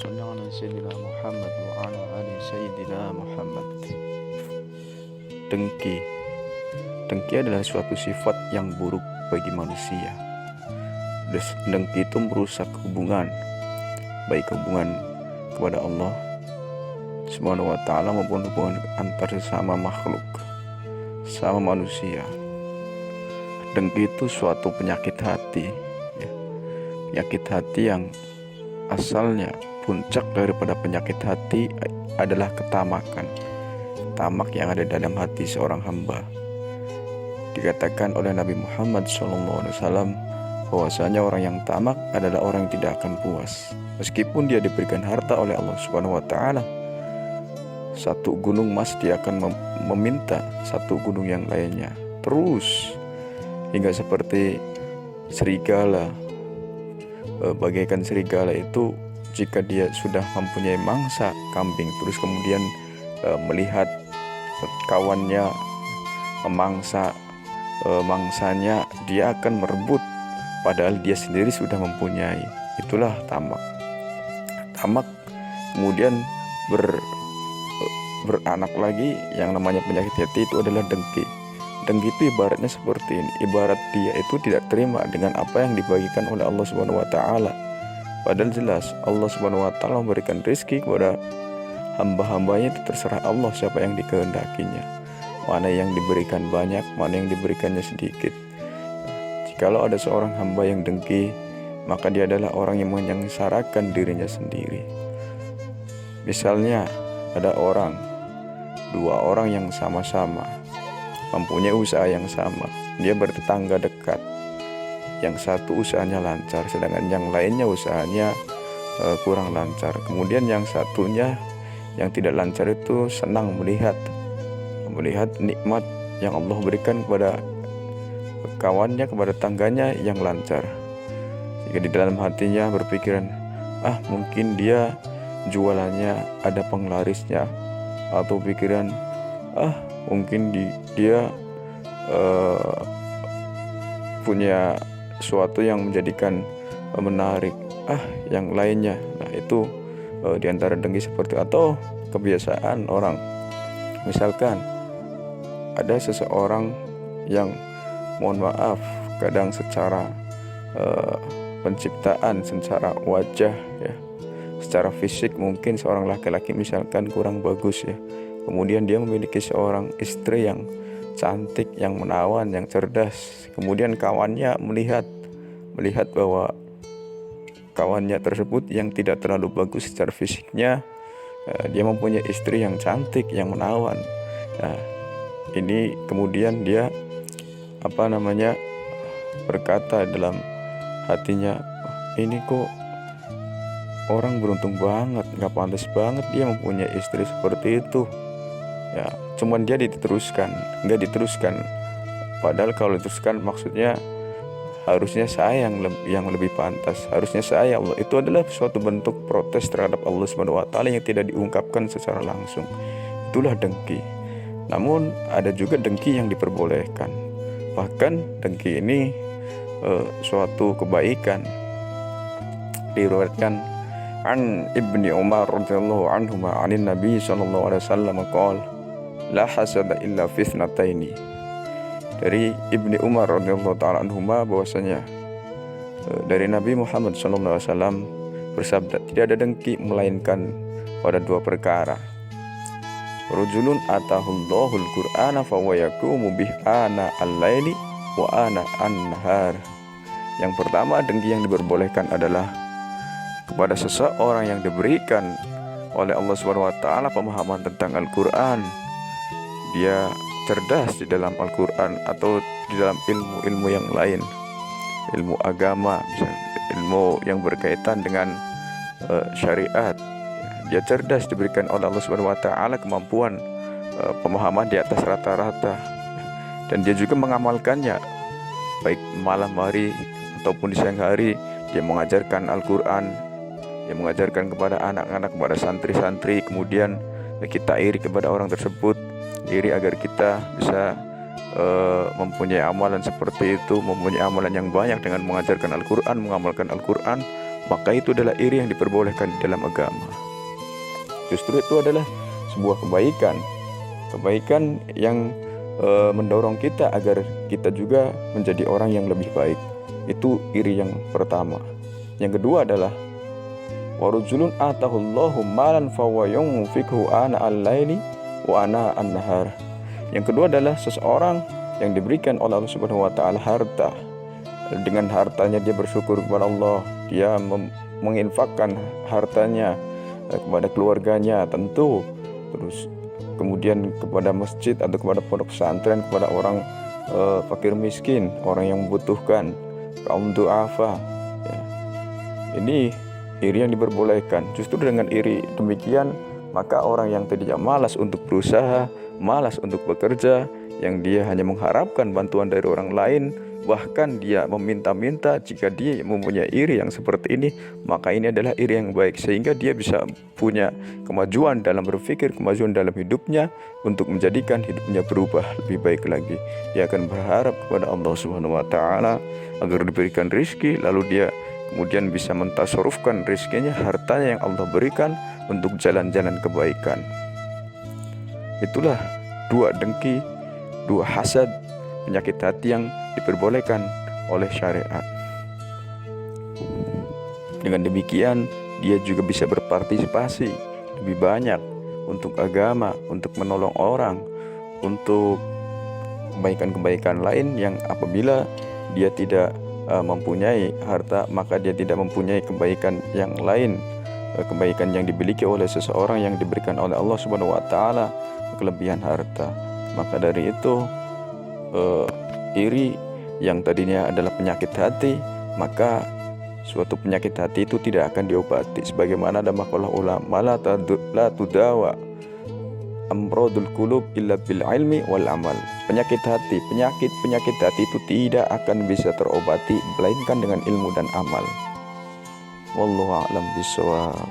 صل على Sayyidina Muhammad wa ala ali Sayyidina Muhammad. Dengki. Dengki adalah suatu sifat yang buruk bagi manusia. Dengki itu merusak hubungan, baik hubungan kepada Allah Subhanahu wa ta'ala maupun hubungan antar sesama makhluk, sama manusia. Dengki itu suatu penyakit hati, ya. Penyakit hati yang asalnya puncak daripada penyakit hati adalah ketamakan. Tamak yang ada dalam hati seorang hamba. Dikatakan oleh Nabi Muhammad SAW bahwasanya orang yang tamak adalah orang yang tidak akan puas meskipun dia diberikan harta oleh Allah Subhanahu wa ta'ala. Satu gunung emas dia akan meminta satu gunung yang lainnya terus, hingga seperti serigala, bagaikan serigala itu jika dia sudah mempunyai mangsa kambing terus kemudian melihat kawannya memangsa mangsanya, dia akan merebut padahal dia sendiri sudah mempunyai. Itulah tamak. Tamak kemudian beranak lagi yang namanya penyakit hati, itu adalah dengki. Dengki itu ibaratnya seperti ini, ibarat dia itu tidak terima dengan apa yang dibagikan oleh Allah Subhanahu wa ta'ala. Padahal jelas Allah Subhanahu wa ta'ala memberikan rezeki kepada hamba-hambanya, itu terserah Allah siapa yang dikehendakinya, mana yang diberikan banyak, mana yang diberikannya sedikit. Jikalau ada seorang hamba yang dengki, maka dia adalah orang yang menyengsarakan dirinya sendiri. Misalnya ada dua orang yang sama-sama mempunyai usaha yang sama, dia bertetangga dekat. Yang satu usahanya lancar, sedangkan yang lainnya usahanya kurang lancar. Kemudian yang satunya yang tidak lancar itu senang melihat nikmat yang Allah berikan kepada kawannya, kepada tangganya yang lancar. Jika di dalam hatinya berpikiran, mungkin dia jualannya ada penglarisnya, atau pikiran, mungkin dia punya suatu yang menjadikan menarik, yang lainnya. Nah itu diantara dengki seperti, atau kebiasaan orang. Misalkan ada seseorang yang, mohon maaf, kadang secara penciptaan, secara wajah, ya, secara fisik mungkin seorang laki-laki misalkan kurang bagus, ya. Kemudian dia memiliki seorang istri yang cantik, yang menawan, yang cerdas. Kemudian kawannya melihat bahwa kawannya tersebut yang tidak terlalu bagus secara fisiknya, dia mempunyai istri yang cantik, yang menawan. Nah, ini kemudian dia berkata dalam hatinya, ini kok orang beruntung banget, gak pantas banget dia mempunyai istri seperti itu. Ya, cuman dia nggak diteruskan. Padahal kalau diteruskan maksudnya harusnya saya yang lebih pantas, harusnya saya. Allah, itu adalah suatu bentuk protes terhadap Allah Subhanahu wa ta'ala yang tidak diungkapkan secara langsung. Itulah dengki. Namun ada juga dengki yang diperbolehkan. Bahkan dengki ini suatu kebaikan. Diriwayatkan an Ibni Umar radhiyallahu anhuma anin Nabi sallallahu alaihi wasallam qala la hasada illa fi ithnataini. Dari Ibni Umar radhiyallahu ta'ala anhuma bahwasanya dari Nabi Muhammad sallallahu alaihi wasallam bersabda, tidak ada dengki melainkan pada dua perkara. Rajulun atahullahul qur'ana fa huwa yaqumu bih ana al-laili wa ana an-nahar. Yang pertama, dengki yang diperbolehkan adalah kepada seseorang yang diberikan oleh Allah Subhanahu wa ta'ala pemahaman tentang Al-Qur'an. Dia cerdas di dalam Al-Quran atau di dalam ilmu-ilmu yang lain, ilmu agama, misalnya ilmu yang berkaitan dengan syariat. Dia cerdas, diberikan oleh Allah Subhanahu wa ta'ala kemampuan pemahaman di atas rata-rata, dan dia juga mengamalkannya baik malam hari ataupun di siang hari. Dia mengajarkan Al-Quran, dia mengajarkan kepada anak-anak, kepada santri-santri. Kemudian kita iri kepada orang tersebut, iri agar kita bisa mempunyai amalan seperti itu, mempunyai amalan yang banyak dengan mengajarkan Al-Quran, mengamalkan Al-Quran, maka itu adalah iri yang diperbolehkan di dalam agama. Justru itu adalah sebuah kebaikan yang mendorong kita agar kita juga menjadi orang yang lebih baik. Itu iri yang pertama. Yang kedua adalah warujulun atahullahu malan fawa yunfiqhu ana al-laili wa ana an-nahar. Yang kedua adalah seseorang yang diberikan oleh Allah Subhanahu wa taala harta. Dengan hartanya dia bersyukur kepada Allah, dia menginfakkan hartanya kepada keluarganya tentu, terus kemudian kepada masjid atau kepada pondok pesantren, kepada orang fakir miskin, orang yang membutuhkan, kaum du'afa ya. Ini iri yang diperbolehkan. Justru dengan iri demikian, maka orang yang tadinya malas untuk berusaha, malas untuk bekerja, yang dia hanya mengharapkan bantuan dari orang lain, bahkan dia meminta-minta, jika dia mempunyai iri yang seperti ini, maka ini adalah iri yang baik, sehingga dia bisa punya kemajuan dalam berpikir, kemajuan dalam hidupnya, untuk menjadikan hidupnya berubah lebih baik lagi. Dia akan berharap kepada Allah Subhanahu wa taala agar diberikan rizki, lalu dia kemudian bisa mentasarufkan rizkinya, hartanya yang Allah berikan untuk jalan-jalan kebaikan. Itulah dua dengki, dua hasad, penyakit hati yang diperbolehkan oleh syariat. Dengan demikian, dia juga bisa berpartisipasi lebih banyak untuk agama, untuk menolong orang, untuk kebaikan-kebaikan lain yang apabila dia tidak mempunyai harta, maka dia tidak mempunyai kebaikan yang lain, kebaikan yang dimiliki oleh seseorang yang diberikan oleh Allah Subhanahu wa taala, kelebihan harta. Maka dari itu iri yang tadinya adalah penyakit hati, maka suatu penyakit hati itu tidak akan diobati. Sebagaimana ada makalah ulama, la tudawa amradul qulub illa bil ilmi wal amal. Penyakit hati itu tidak akan bisa terobati melainkan dengan ilmu dan amal. Wallahu a'lam bishawab.